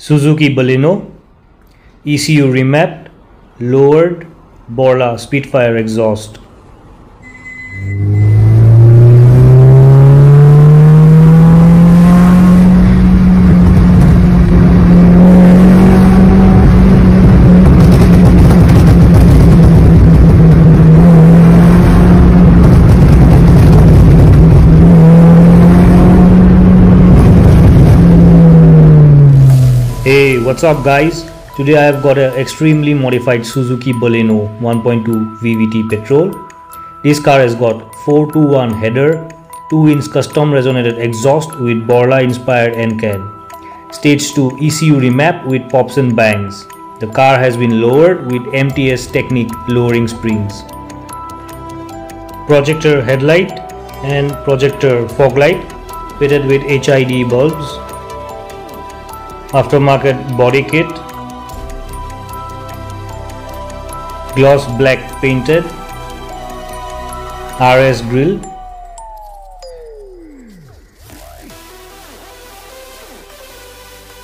Suzuki Baleno, ECU remapped, lowered, Borla Spitfire exhaust. Hey, what's up guys? Today I have got an extremely modified Suzuki Baleno 1.2 VVT petrol. This car has got 421 header, 2-inch custom resonated exhaust with Borla inspired end can, stage 2 ECU remap with pops and bangs. The car has been lowered with MTS Technic lowering springs. Projector headlight and projector fog light fitted with HID bulbs. Aftermarket body kit, gloss black painted, RS grille,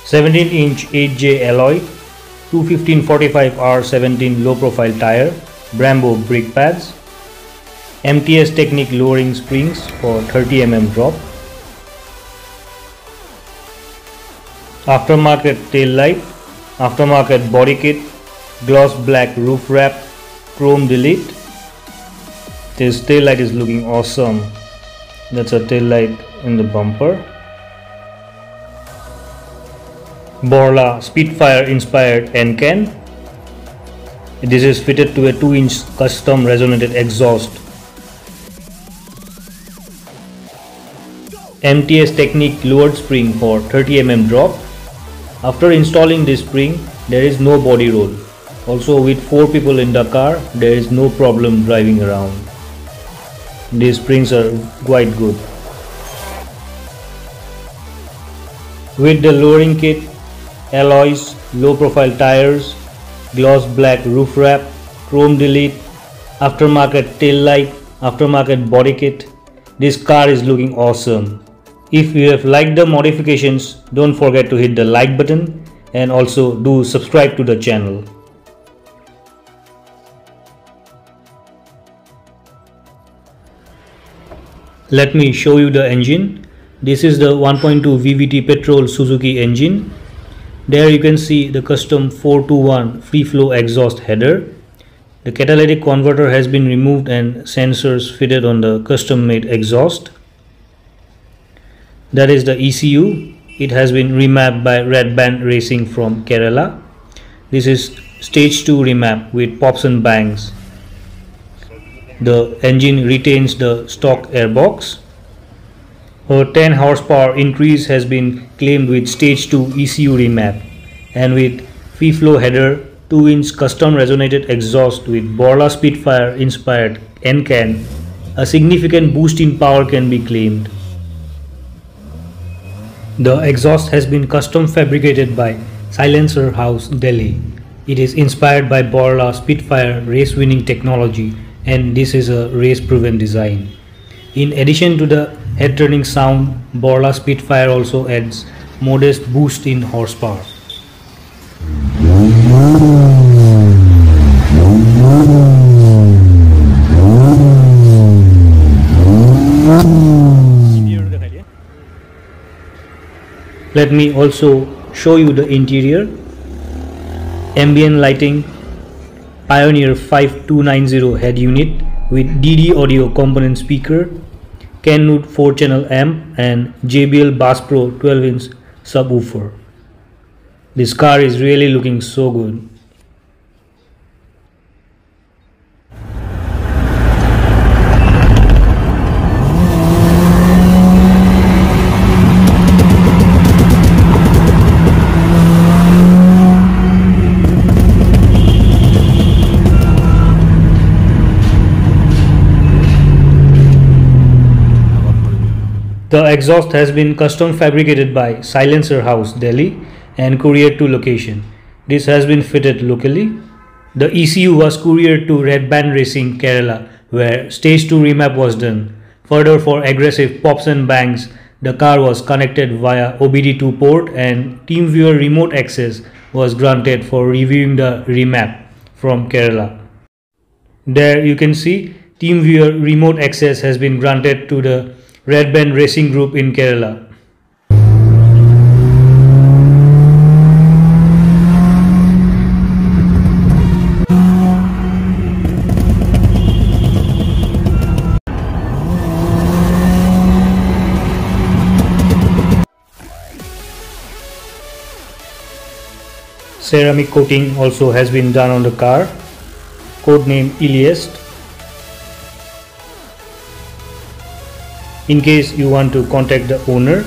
(17-inch 8J alloy, 215/45R17 low profile tire, Brembo brake pads, MTS Technic lowering springs for 30 mm drop. Aftermarket tail light, aftermarket body kit, gloss black roof wrap, chrome delete. This tail light is looking awesome. That's a tail light in the bumper. Borla Spitfire inspired end can. This is fitted to a 2-inch custom resonated exhaust. MTS Technic lowered spring for 30 mm drop. After installing this spring, there is no body roll. Also, with 4 people in the car, there is no problem driving around. These springs are quite good. With the lowering kit, alloys, low profile tires, gloss black roof wrap, chrome delete, aftermarket tail light, aftermarket body kit, this car is looking awesome. If you have liked the modifications, don't forget to hit the like button and also do subscribe to the channel. Let me show you the engine. This is the 1.2 VVT petrol Suzuki engine. There you can see the custom 421 free flow exhaust header. The catalytic converter has been removed and sensors fitted on the custom made exhaust. That is the ECU. It has been remapped by Red Band Racing from Kerala. This is stage 2 remap with pops and bangs. The engine retains the stock airbox. A 10 horsepower increase has been claimed with stage 2 ECU remap, and with free flow header, 2-inch custom resonated exhaust with Borla Spitfire inspired end can, a significant boost in power can be claimed. The exhaust has been custom fabricated by Silencer House, Delhi. It is inspired by Borla Spitfire race winning technology, and this is a race proven design. In addition to the head turning sound, Borla Spitfire also adds modest boost in horsepower. Let me also show you the interior. Ambient lighting, Pioneer 5290 head unit with DD audio component speaker, Kenwood 4-channel amp and JBL Bass Pro 12-inch subwoofer. This car is really looking so good. The exhaust has been custom fabricated by Silencer House, Delhi and couriered to location. This has been fitted locally. The ECU was couriered to Red Band Racing, Kerala, where stage 2 remap was done. Further, for aggressive pops and bangs, The car was connected via OBD2 port and TeamViewer remote access was granted for reviewing the remap from Kerala. There you can see TeamViewer remote access has been granted to the Red Band Racing Group in Kerala. Ceramic coating also has been done on the car, codename Iliest. In case you want to contact the owner,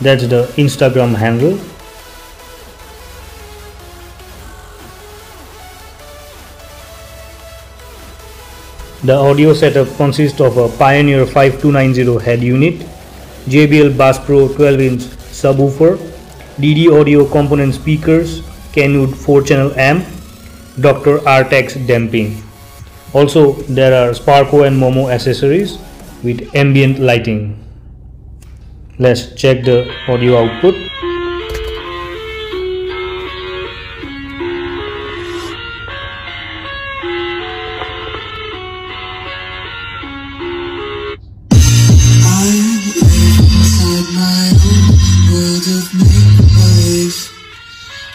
that's the Instagram handle. The audio setup consists of a Pioneer 5290 head unit, JBL Bass Pro 12-inch subwoofer, DD audio component speakers, Kenwood 4-channel amp, Dr. Artex damping. Also there are Sparco and Momo accessories with ambient lighting. Let's check the audio output.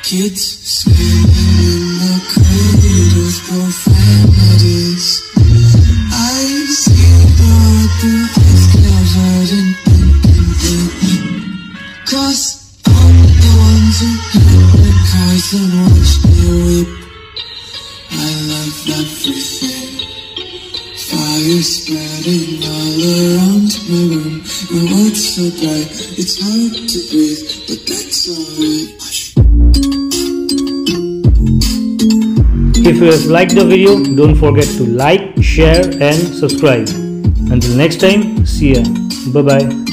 Kids screaming in the cradles, profanities. I see the ice clouds riding in. Cause I'm the ones who hit the cars and watch me weep. I love everything. Fire spreading all around my room. My world's so bright, it's hard to breathe, but that's alright. If you have liked the video, don't forget to like, share and subscribe. Until next time, see ya. Bye bye.